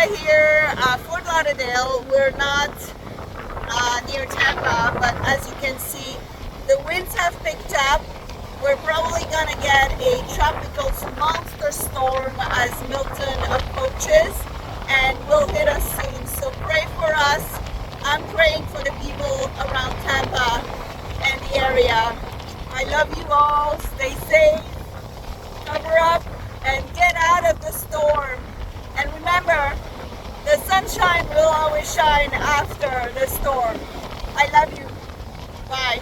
area here, Fort Lauderdale. We're not near Tampa, but as you can see, the winds have picked up. We're probably gonna get a tropical monster storm as Milton approaches and will hit us soon. So pray for us. I'm praying for the people around Tampa and the area. I love you all. Stay safe, cover up, and get out of the storm. And remember, the sunshine will always shine after the storm. I love you. Bye.